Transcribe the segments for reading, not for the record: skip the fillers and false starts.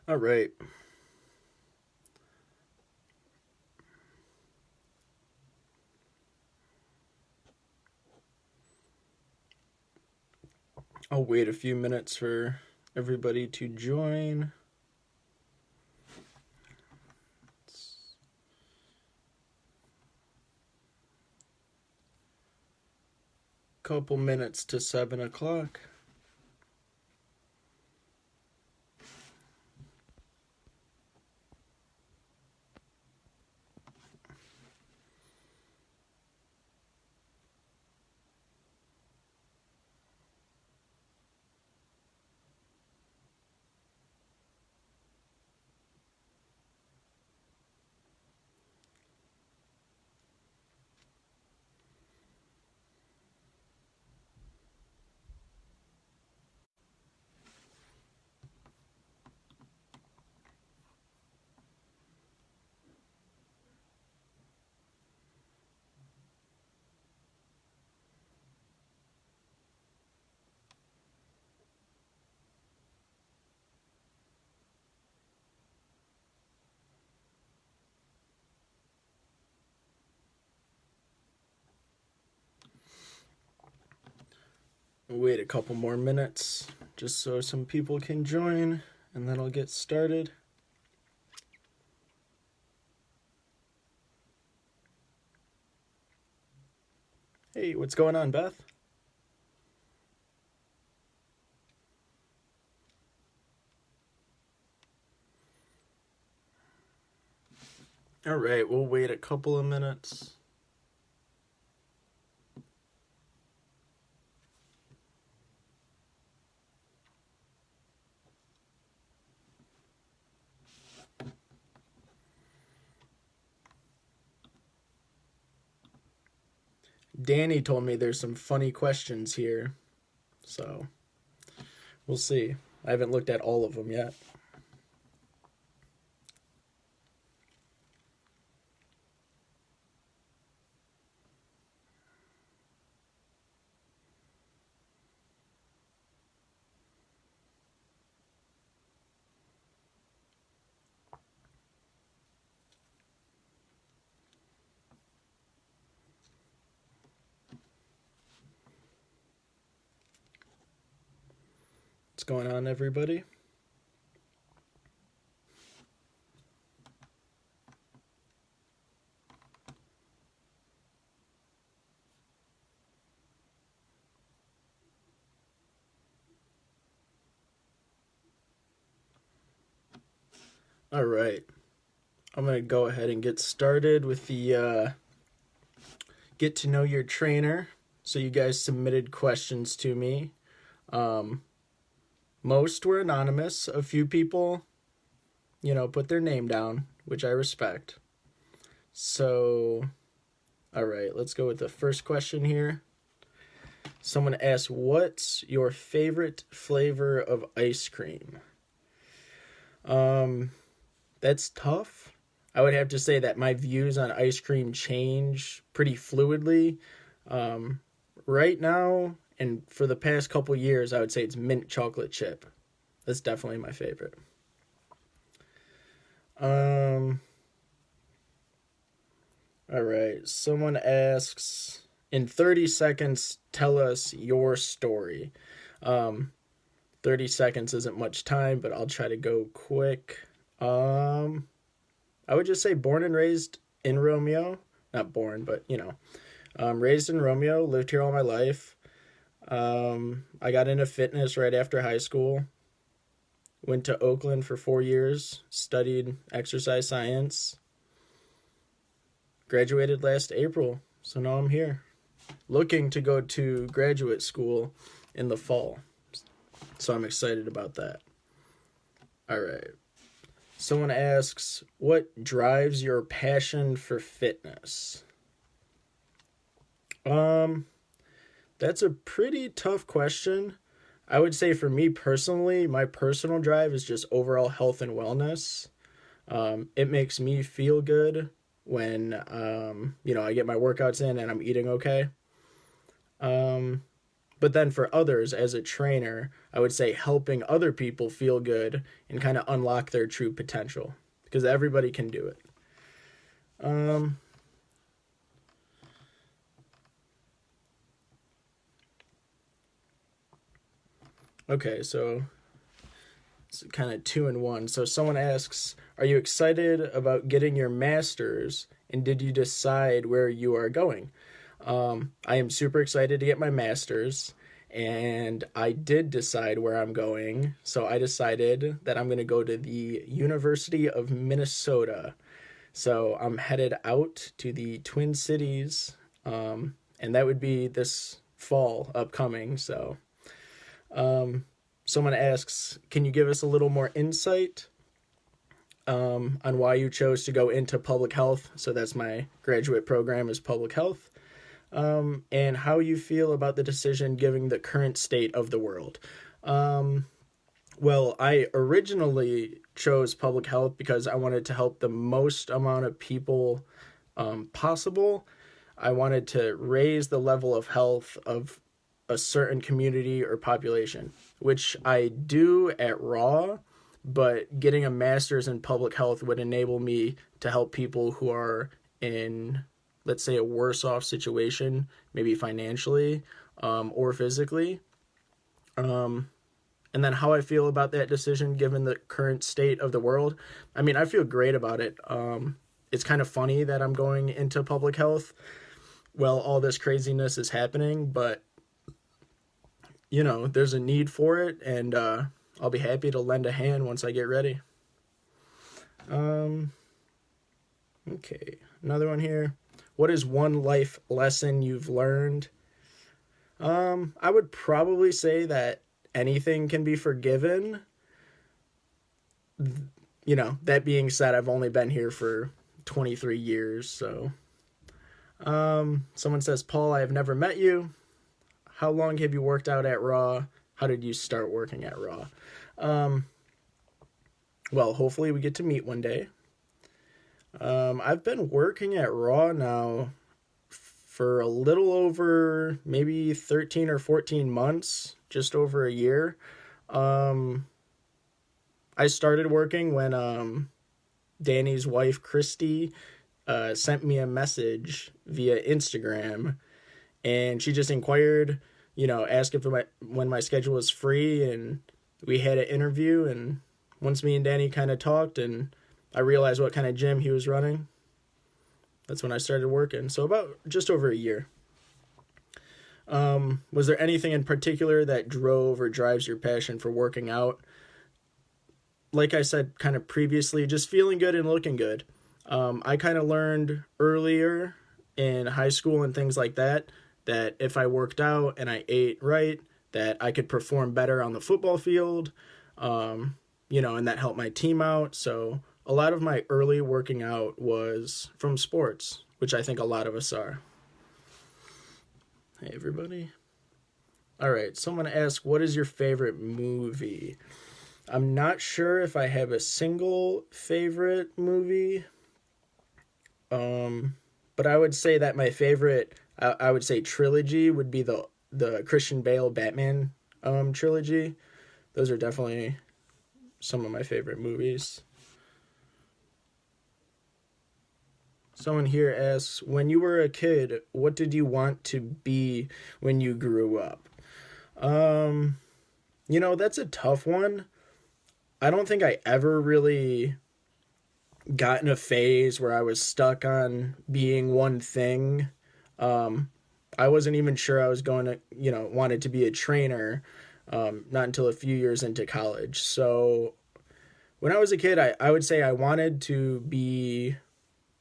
All right. I'll wait a few minutes for everybody to join. Couple minutes to 7 o'clock. Wait a couple more minutes just so some people can join, and then I'll get started. Hey, what's going on, Beth? All right, we'll wait a couple of minutes. Danny told me there's some funny questions here, so we'll see. I haven't looked at all of them yet. What's going on, everybody? All right. I'm going to go ahead and get started with the get to know your trainer. So you guys submitted questions to me. Most were anonymous. A few people, put their name down, which I respect. So, all right, let's go with the first question here. Someone asked, what's your favorite flavor of ice cream? That's tough. I would have to say that my views on ice cream change pretty fluidly. Right now, and for the past couple years, I would say it's mint chocolate chip. That's definitely my favorite. All right. Someone asks, in 30 seconds, tell us your story. 30 seconds isn't much time, but I'll try to go quick. I would just say born and raised in Romeo. Not born, but, raised in Romeo, lived here all my life. I got into fitness right after high school. Went to Oakland for 4 years, studied exercise science. Graduated last April, so now I'm here. Looking to go to graduate school in the fall. So I'm excited about that. All right. Someone asks, what drives your passion for fitness? That's a pretty tough question. I would say for me personally, my personal drive is just overall health and wellness. It makes me feel good when I get my workouts in and I'm eating okay. But then for others, as a trainer, I would say helping other people feel good and kind of unlock their true potential, because everybody can do it. Um, okay, so it's kind of two in one. So someone asks, are you excited about getting your master's, and did you decide where you are going? I am super excited to get my master's, and I did decide where I'm going. So I decided that I'm going to go to the University of Minnesota. So I'm headed out to the Twin Cities, and that would be this fall upcoming. So someone asks, can you give us a little more insight on why you chose to go into public health? So that's my graduate program, is public health. And how you feel about the decision given the current state of the world. Well, I originally chose public health because I wanted to help the most amount of people possible. I wanted to raise the level of health of a certain community or population, which I do at Raw, but getting a master's in public health would enable me to help people who are in, let's say, a worse off situation, maybe financially or physically. And then how I feel about that decision given the current state of the world. I mean, I feel great about it. It's kind of funny that I'm going into public health while all this craziness is happening, but you know, there's a need for it, and I'll be happy to lend a hand once I get ready. Okay, another one here. What is one life lesson you've learned? I would probably say that anything can be forgiven. You know, that being said, I've only been here for 23 years, so. Someone says, Paul, I have never met you. How long have you worked out at Raw? How did you start working at Raw? Well, hopefully we get to meet one day. I've been working at Raw now for a little over maybe 13 or 14 months, just over a year. I started working when Danny's wife, Christy, sent me a message via Instagram, and she just inquired, you know, asked if when my schedule was free, and we had an interview, and once me and Danny kind of talked and I realized what kind of gym he was running, that's when I started working. So about just over a year. Was there anything in particular that drove or drives your passion for working out? Like I said kind of previously, just feeling good and looking good. I kind of learned earlier in high school and things like that if I worked out and I ate right, that I could perform better on the football field, you know, and that helped my team out. So a lot of my early working out was from sports, which I think a lot of us are. Hey, everybody. All right, someone asked, what is your favorite movie? I'm not sure if I have a single favorite movie, but I would say that my favorite, I would say trilogy would be the Christian Bale Batman trilogy. Those are definitely some of my favorite movies. Someone here asks, when you were a kid, what did you want to be when you grew up? You know, that's a tough one. I don't think I ever really got in a phase where I was stuck on being one thing. I wasn't even sure I was going to, you know, wanted to be a trainer, not until a few years into college. So when I was a kid, I would say I wanted to be,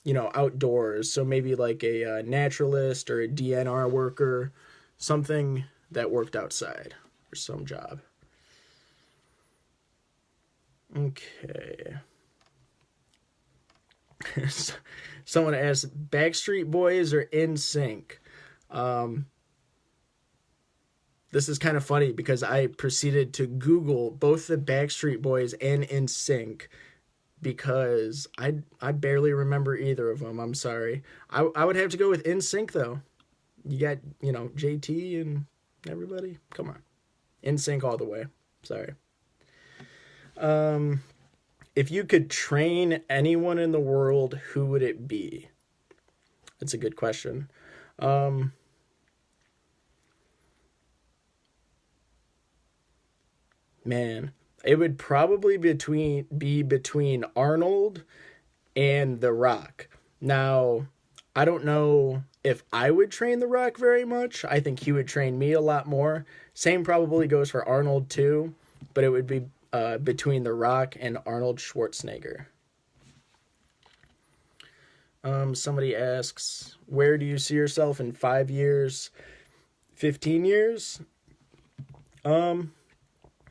you know, outdoors. So maybe like a naturalist or a DNR worker, something that worked outside or some job. Okay. Someone asked, Backstreet Boys or NSYNC? This is kind of funny because I proceeded to Google both the Backstreet Boys and NSYNC because I barely remember either of them. I'm sorry. I would have to go with NSYNC though. You got, you know, JT and Everybody, come on. In sync all the way. Sorry. If you could train anyone in the world, who would it be? That's a good question. Man, it would probably be between Arnold and The Rock. Now, I don't know if I would train The Rock very much. I think he would train me a lot more. Same probably goes for Arnold too, but it would be between The Rock and Arnold Schwarzenegger. Somebody asks, where do you see yourself in 5 years, 15 years?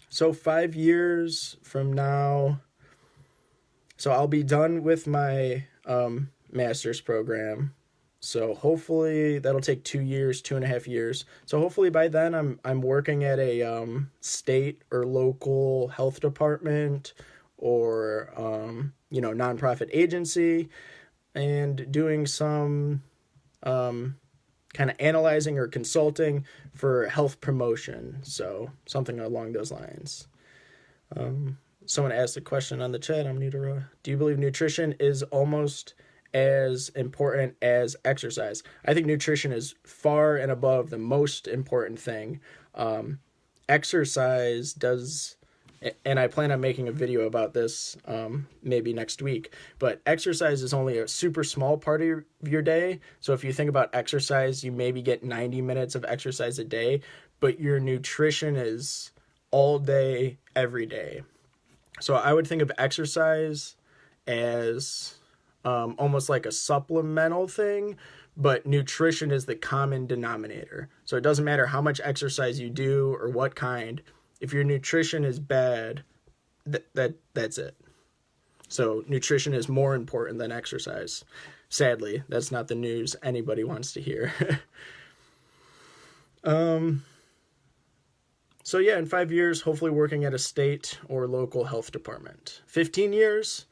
So 5 years from now, so I'll be done with my master's program. So hopefully that'll take 2 years, 2.5 years. So hopefully by then I'm working at a state or local health department or nonprofit agency and doing some kind of analyzing or consulting for health promotion. So something along those lines. Someone asked a question on the chat. I'm new to do you believe nutrition is almost as important as exercise? I think nutrition is far and above the most important thing. Exercise does, and I plan on making a video about this maybe next week, but exercise is only a super small part of your day. So if you think about exercise, you maybe get 90 minutes of exercise a day, but your nutrition is all day, every day. So I would think of exercise as almost like a supplemental thing, but nutrition is the common denominator. So it doesn't matter how much exercise you do or what kind. If your nutrition is bad, that's it. So nutrition is more important than exercise. Sadly, that's not the news anybody wants to hear. So yeah, in 5 years, hopefully working at a state or local health department. 15 years,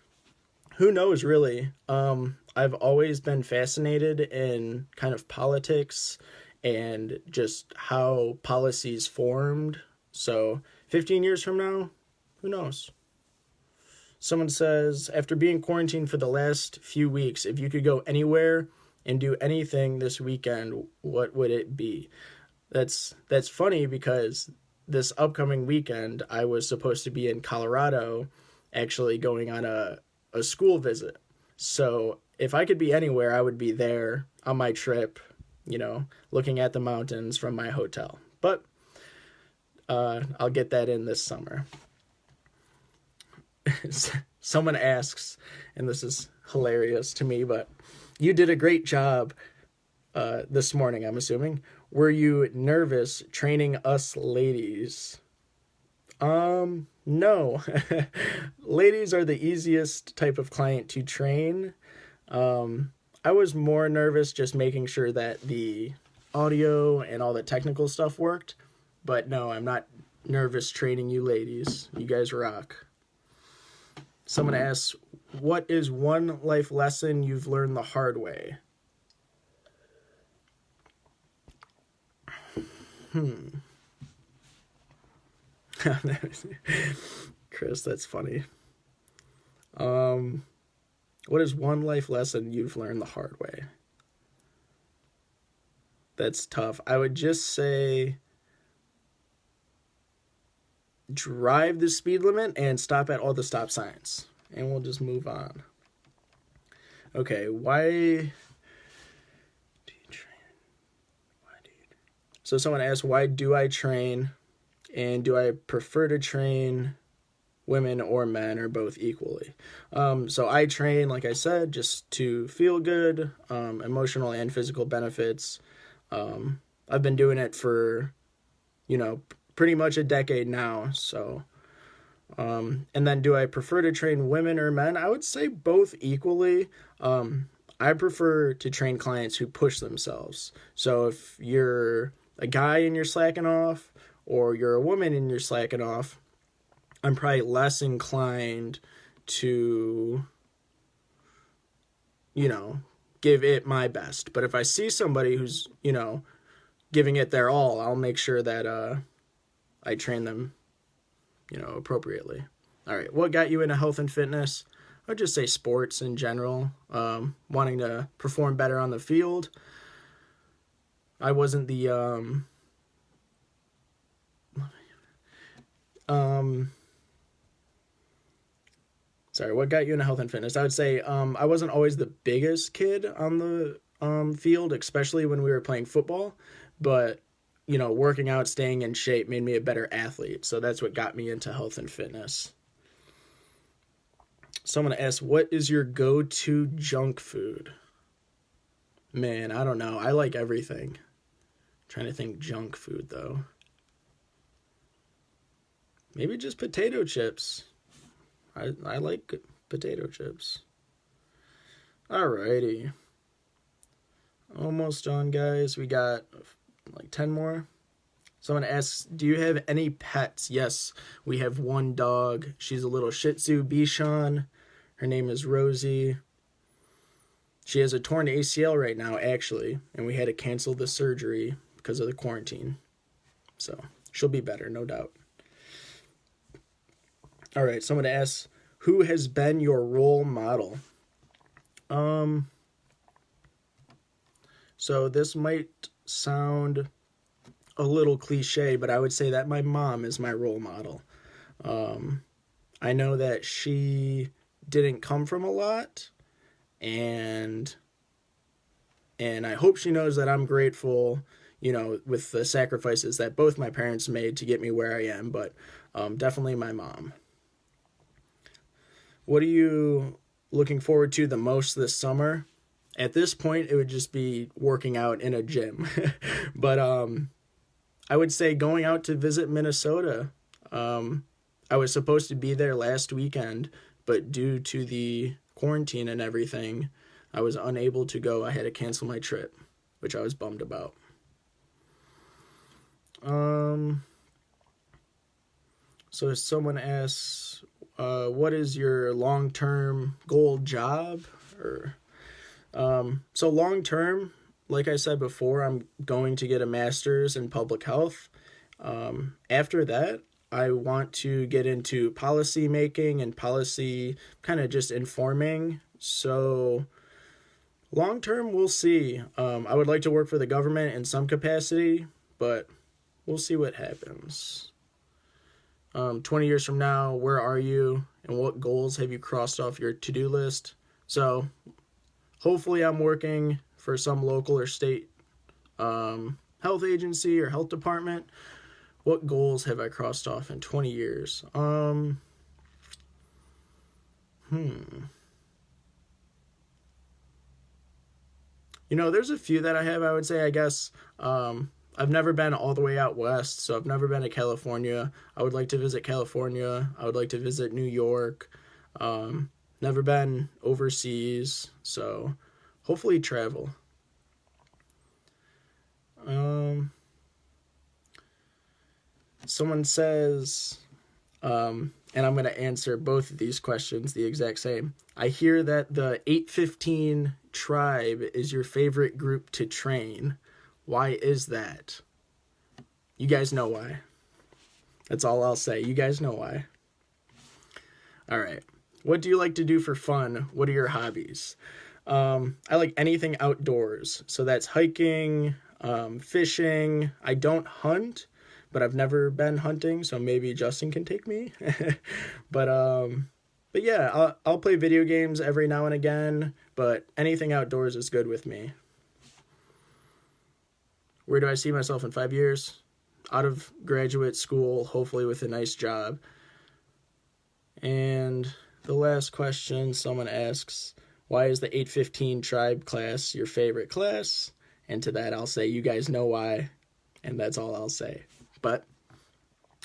who knows really? I've always been fascinated in kind of politics and just how policies formed. So 15 years from now, who knows? Someone says, after being quarantined for the last few weeks, if you could go anywhere and do anything this weekend, what would it be? That's funny because this upcoming weekend, I was supposed to be in Colorado, actually going on a school visit. So if I could be anywhere, I would be there on my trip, looking at the mountains from my hotel. But I'll get that in this summer. Someone asks, and this is hilarious to me, but you did a great job this morning, I'm assuming. Were you nervous training us ladies? No. Ladies are the easiest type of client to train. I was more nervous just making sure that the audio and all the technical stuff worked. But no, I'm not nervous training you ladies. You guys rock. Someone asks, what is one life lesson you've learned the hard way? Chris, that's funny. What is one life lesson you've learned the hard way? That's tough. I would just say drive the speed limit and stop at all the stop signs. And we'll just move on. Okay, why do you train? So someone asked, why do I train? And do I prefer to train women or men or both equally? So I train, like I said, just to feel good, emotional and physical benefits. I've been doing it for, pretty much a decade now. So, and then do I prefer to train women or men? I would say both equally. I prefer to train clients who push themselves. So if you're a guy and you're slacking off, or you're a woman and you're slacking off, I'm probably less inclined to, give it my best. But if I see somebody who's, giving it their all, I'll make sure that I train them, appropriately. All right, what got you into health and fitness? I would just say sports in general, wanting to perform better on the field. I wasn't the sorry, what got you into health and fitness? I would say I wasn't always the biggest kid on the field, especially when we were playing football, but working out, staying in shape made me a better athlete. So that's what got me into health and fitness. Someone asked, what is your go-to junk food? Man, I don't know. I like everything. Trying to think junk food, though. Maybe just potato chips. I like potato chips. Alrighty. Almost done, guys. We got like 10 more. Someone asks, do you have any pets? Yes, we have one dog. She's a little Shih Tzu Bichon. Her name is Rosie. She has a torn ACL right now, actually, and we had to cancel the surgery because of the quarantine. So she'll be better, no doubt. All right, someone asks, who has been your role model? So this might sound a little cliche, but I would say that my mom is my role model. I know that she didn't come from a lot, and I hope she knows that I'm grateful, with the sacrifices that both my parents made to get me where I am, but definitely my mom. What are you looking forward to the most this summer? At this point, it would just be working out in a gym. But I would say going out to visit Minnesota. I was supposed to be there last weekend, but due to the quarantine and everything, I was unable to go. I had to cancel my trip, which I was bummed about. So someone asks, what is your long-term goal job? So long-term, like I said before, I'm going to get a master's in public health. After that, I want to get into policy making and policy kind of just informing. So long-term, we'll see. I would like to work for the government in some capacity, but we'll see what happens. 20 years from now, where are you and what goals have you crossed off your to-do list? So hopefully I'm working for some local or state health agency or health department. What goals have I crossed off in 20 years? There's a few that I have, I would say, I guess. I've never been all the way out west, so I've never been to California. I would like to visit California. I would like to visit New York. Never been overseas, so hopefully travel. Someone says, and I'm going to answer both of these questions the exact same. I hear that the 815 tribe is your favorite group to train. Why is that? You guys know why. That's all I'll say. You guys know why. All right. What do you like to do for fun? What are your hobbies? I like anything outdoors. So that's hiking, fishing. I don't hunt, but I've never been hunting, so maybe Justin can take me. But yeah, I'll play video games every now and again, but anything outdoors is good with me. Where do I see myself in 5 years? Out of graduate school, hopefully with a nice job. And the last question, someone asks, why is the 815 tribe class your favorite class? And to that, I'll say, you guys know why. And that's all I'll say. But,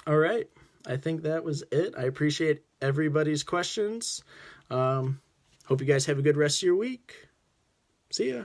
all right. I think that was it. I appreciate everybody's questions. Hope you guys have a good rest of your week. See ya.